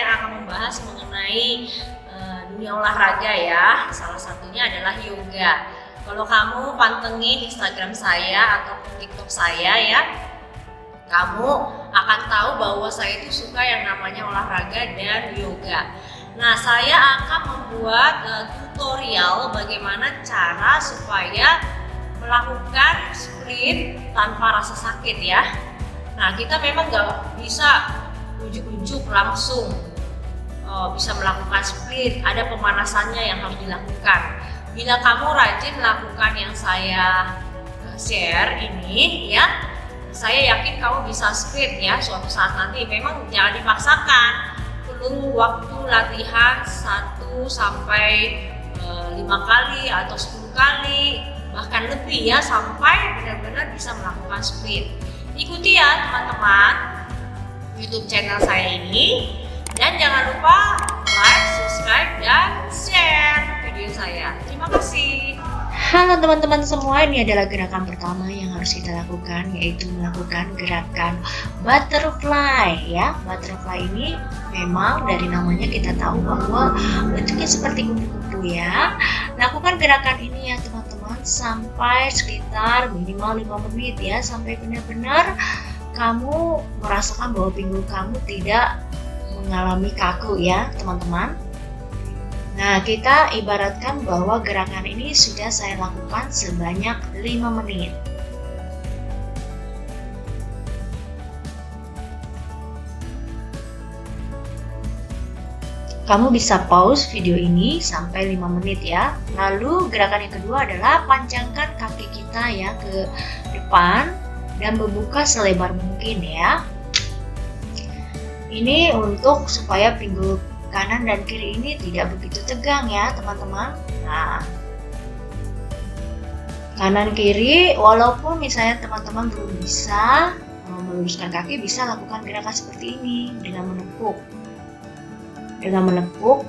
akan membahas mengenai dunia olahraga ya. Salah satunya adalah yoga. Kalau kamu pantengin Instagram saya ataupun TikTok saya ya, kamu akan tahu bahwa saya itu suka yang namanya olahraga dan yoga. Nah, saya akan membuat tutorial bagaimana cara supaya melakukan sprint tanpa rasa sakit ya. Nah, kita memang nggak bisa ujuk-ujuk langsung bisa melakukan sprint, ada pemanasannya yang harus dilakukan. Bila kamu rajin melakukan yang saya share ini ya, saya yakin kamu bisa sprint ya suatu saat nanti. Memang jangan dipaksakan, perlu waktu latihan 1 sampai 5 kali atau 10 kali bahkan lebih ya, sampai benar-benar bisa melakukan sprint. Ikuti ya teman-teman YouTube channel saya ini, dan jangan lupa like, subscribe, dan share video saya. Terima kasih. Halo teman-teman semua, ini adalah gerakan pertama yang harus kita lakukan, yaitu melakukan gerakan butterfly ya. Butterfly ini memang dari namanya kita tahu bahwa bentuknya seperti kupu-kupu ya. Lakukan gerakan ini ya teman-teman sampai sekitar minimal 5 menit ya, sampai benar-benar kamu merasakan bahwa pinggul kamu tidak mengalami kaku ya teman-teman. Nah, kita ibaratkan bahwa gerakan ini sudah saya lakukan sebanyak 5 menit. Kamu bisa pause video ini sampai 5 menit ya. Lalu gerakan yang kedua adalah panjangkan kaki kita ya ke depan dan membuka selebar mungkin ya. Ini untuk supaya pinggul kanan dan kiri ini tidak begitu tegang ya teman-teman. Nah, kanan kiri, walaupun misalnya teman-teman belum bisa meluruskan kaki, bisa lakukan gerakan seperti ini dengan menepuk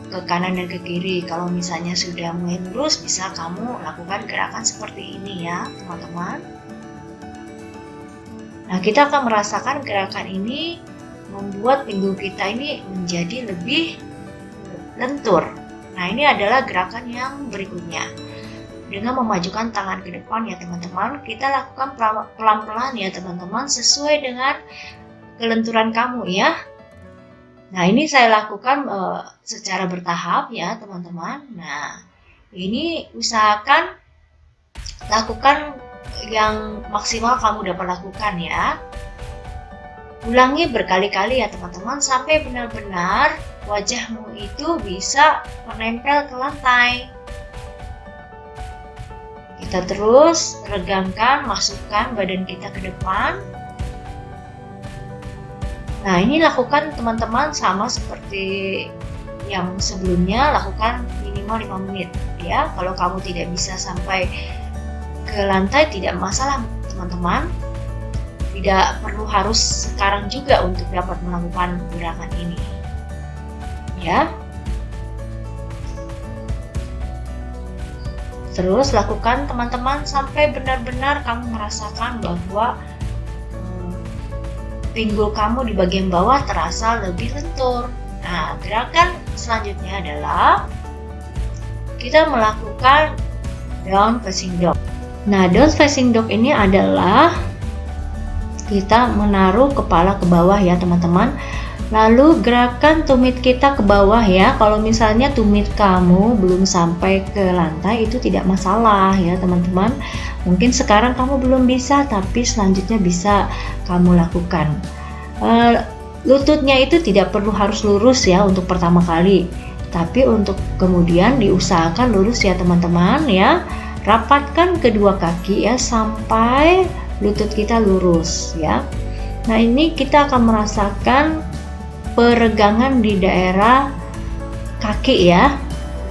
ke kanan dan ke kiri. Kalau misalnya sudah mulai lurus, bisa kamu lakukan gerakan seperti ini ya teman-teman. Nah, kita akan merasakan gerakan ini membuat pinggul kita ini menjadi lebih lentur. Nah, ini adalah gerakan yang berikutnya. Dengan memajukan tangan ke depan ya teman-teman, kita lakukan pelan-pelan ya teman-teman, sesuai dengan kelenturan kamu ya. Nah, ini saya lakukan secara bertahap ya teman-teman. Nah, ini usahakan lakukan yang maksimal kamu dapat lakukan ya. Ulangi berkali-kali ya teman-teman, sampai benar-benar wajahmu itu bisa menempel ke lantai. Kita terus regangkan, masukkan badan kita ke depan. Nah, ini lakukan teman-teman sama seperti yang sebelumnya, lakukan minimal 5 menit ya. Kalau kamu tidak bisa sampai ke lantai, tidak masalah teman-teman. Tidak perlu harus sekarang juga untuk dapat melakukan gerakan ini ya. Terus lakukan teman-teman sampai benar-benar kamu merasakan bahwa pinggul kamu di bagian bawah terasa lebih lentur. Nah, gerakan selanjutnya adalah kita melakukan down facing dog. Nah, down facing dog ini adalah kita menaruh kepala ke bawah ya teman-teman. Lalu gerakan tumit kita ke bawah ya. Kalau misalnya tumit kamu belum sampai ke lantai, itu tidak masalah ya teman-teman. Mungkin sekarang kamu belum bisa, tapi selanjutnya bisa kamu lakukan. Lututnya itu tidak perlu harus lurus ya untuk pertama kali, tapi untuk kemudian diusahakan lurus ya teman-teman ya. Rapatkan kedua kaki ya sampai lutut kita lurus ya. Nah, ini kita akan merasakan peregangan di daerah kaki ya.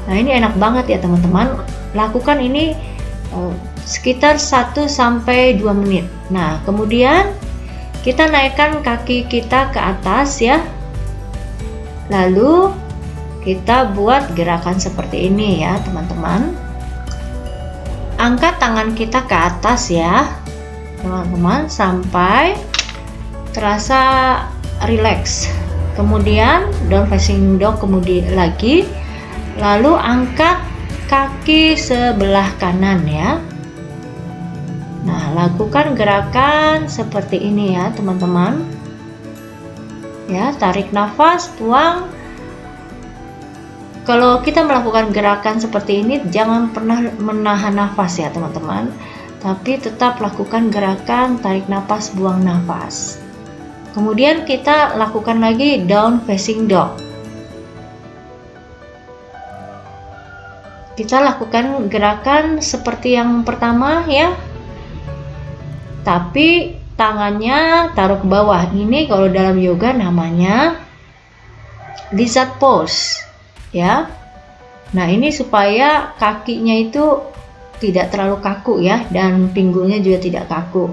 Nah, ini enak banget ya teman-teman. Lakukan ini sekitar 1 sampai 2 menit. Nah, kemudian kita naikkan kaki kita ke atas ya. Lalu kita buat gerakan seperti ini ya teman-teman. Angkat tangan kita ke atas ya teman-teman, sampai terasa rileks. kemudian down facing dog, kemudian lagi, lalu angkat kaki sebelah kanan ya. Nah, lakukan gerakan seperti ini ya teman-teman. Ya, tarik nafas, buang. Kalau kita melakukan gerakan seperti ini, jangan pernah menahan nafas ya teman-teman, tapi tetap lakukan gerakan tarik nafas, buang nafas. Kemudian kita lakukan lagi down facing dog. Kita lakukan gerakan seperti yang pertama ya, tapi tangannya taruh ke bawah. Ini kalau dalam yoga namanya lizard pose ya. Nah, ini supaya kakinya itu tidak terlalu kaku ya, dan pinggulnya juga tidak kaku.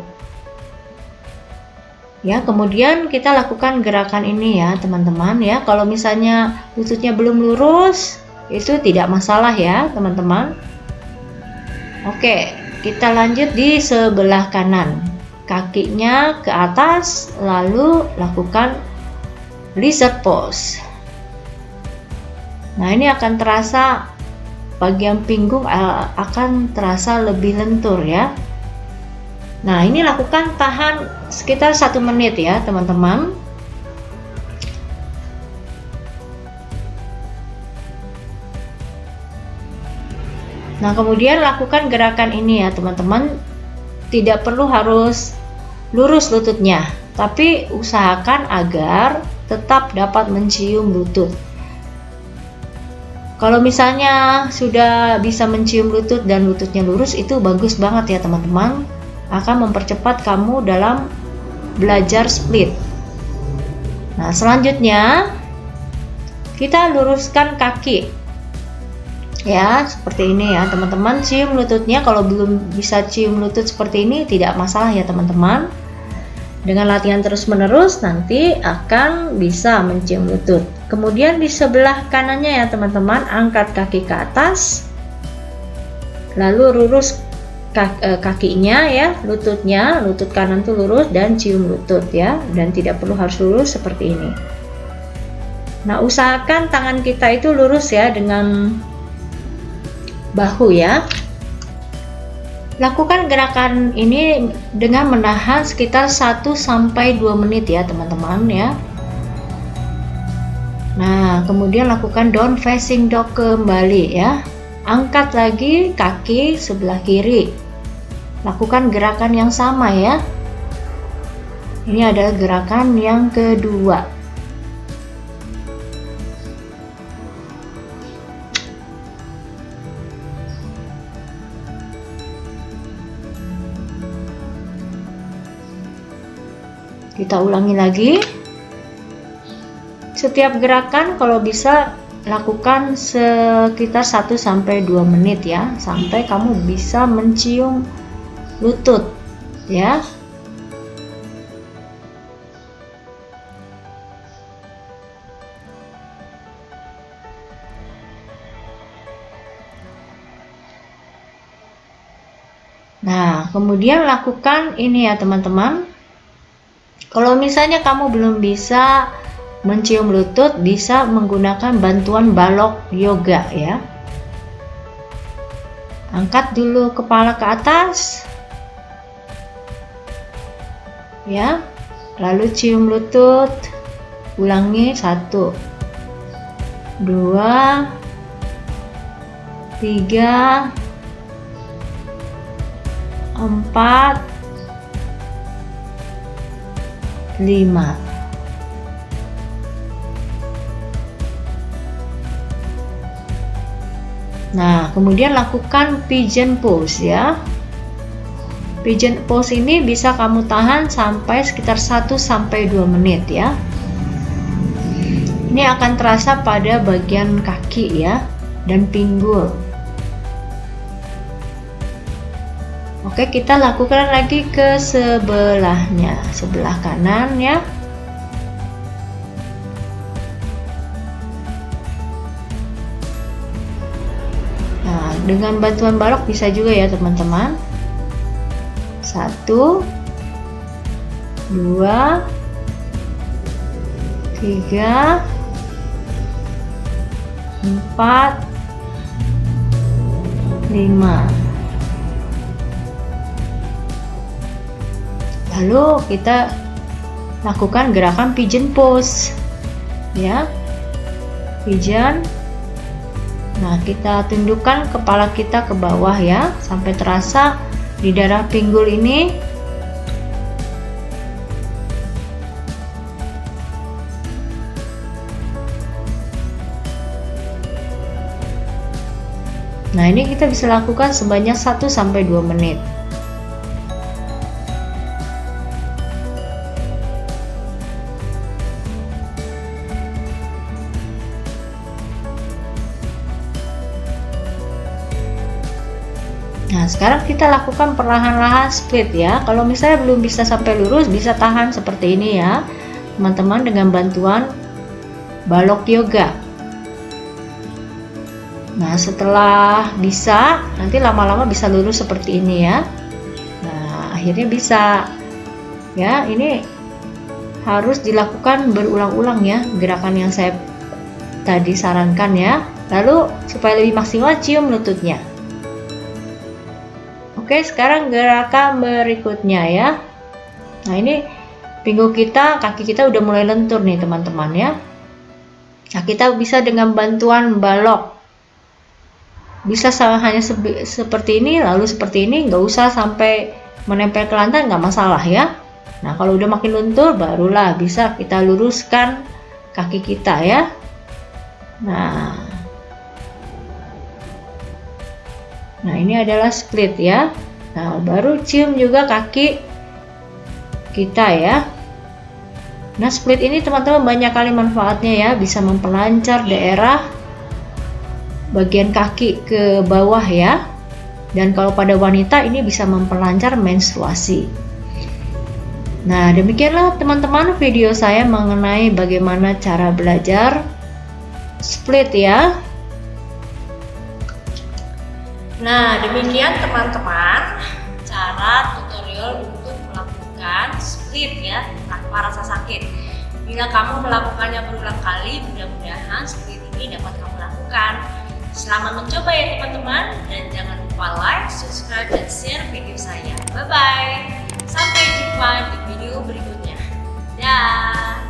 Ya, kemudian kita lakukan gerakan ini ya teman-teman ya. Kalau misalnya lututnya belum lurus, itu tidak masalah ya teman-teman. Oke, kita lanjut di sebelah kanan. Kakinya ke atas, lalu lakukan lizard pose. Nah, ini akan terasa bagian pinggung akan terasa lebih lentur ya. Nah, ini lakukan tahan sekitar 1 menit ya teman-teman. Nah, kemudian lakukan gerakan ini ya teman-teman. Tidak perlu harus lurus lututnya, tapi usahakan agar tetap dapat mencium lutut. Kalau misalnya sudah bisa mencium lutut dan lututnya lurus, itu bagus banget ya teman-teman. Akan mempercepat kamu dalam belajar split. Nah, selanjutnya kita luruskan kaki ya, seperti ini ya teman-teman. Cium lututnya. Kalau belum bisa cium lutut seperti ini, tidak masalah ya teman-teman. Dengan latihan terus-menerus nanti akan bisa mencium lutut. Kemudian di sebelah kanannya ya teman-teman, angkat kaki ke atas, lalu lurus kakinya ya, lututnya, lutut kanan tuh lurus dan cium lutut ya, dan tidak perlu harus lurus seperti ini. Nah, usahakan tangan kita itu lurus ya dengan bahu ya. Lakukan gerakan ini dengan menahan sekitar 1-2 menit ya teman-teman ya. Nah, kemudian lakukan down facing dog kembali ya. Angkat lagi kaki sebelah kiri. Lakukan gerakan yang sama ya. Ini adalah gerakan yang kedua. Kita ulangi lagi. Setiap gerakan kalau bisa lakukan sekitar 1-2 menit ya, sampai kamu bisa mencium lutut ya. Nah, kemudian lakukan ini ya teman-teman. Kalau misalnya kamu belum bisa mencium lutut, bisa menggunakan bantuan balok yoga ya. Angkat dulu kepala ke atas ya, lalu cium lutut. Ulangi 1, 2, 3, 4, 5. Nah, kemudian lakukan pigeon pose ya. Pigeon pose ini bisa kamu tahan sampai sekitar 1-2 menit ya. Ini akan terasa pada bagian kaki ya dan pinggul. Oke, kita lakukan lagi ke sebelahnya, sebelah kanan ya. Nah, dengan bantuan balok bisa juga ya teman-teman. 1, 2, 3, 3, 4, 5. Lalu kita lakukan gerakan pigeon pose ya, pigeon. Nah, kita tundukkan kepala kita ke bawah ya, sampai terasa di daerah pinggul ini. Nah, ini kita bisa lakukan sebanyak 1-2 menit. Nah, sekarang kita lakukan perlahan-lahan split ya. Kalau misalnya belum bisa sampai lurus, bisa tahan seperti ini ya, teman-teman, dengan bantuan balok yoga. Nah, setelah bisa, nanti lama-lama bisa lurus seperti ini ya. Nah, akhirnya bisa ya. Ini harus dilakukan berulang-ulang ya, gerakan yang saya tadi sarankan ya. Lalu supaya lebih maksimal, cium lututnya. Oke, sekarang gerakan berikutnya ya. Nah, ini pinggul kita, kaki kita udah mulai lentur nih teman-teman ya. Nah, kita bisa dengan bantuan balok. Bisa hanya seperti ini, lalu seperti ini, nggak usah sampai menempel ke lantai, nggak masalah ya. Nah, kalau udah makin luntur, barulah bisa kita luruskan kaki kita ya. Nah, ini adalah split ya. Nah, baru cium juga kaki kita ya. Nah, split ini teman-teman banyak kali manfaatnya ya, bisa memperlancar daerah bagian kaki ke bawah ya. Dan kalau pada wanita ini bisa memperlancar menstruasi. Nah, demikianlah teman-teman video saya mengenai bagaimana cara belajar split ya. Nah, demikian teman-teman cara tutorial untuk melakukan split ya tanpa rasa sakit. Bila kamu melakukannya berulang kali, mudah-mudahan split ini dapat kamu lakukan. Selamat mencoba ya teman-teman, dan jangan lupa like, subscribe, dan share video saya. Bye-bye. Sampai jumpa di video berikutnya. Dah.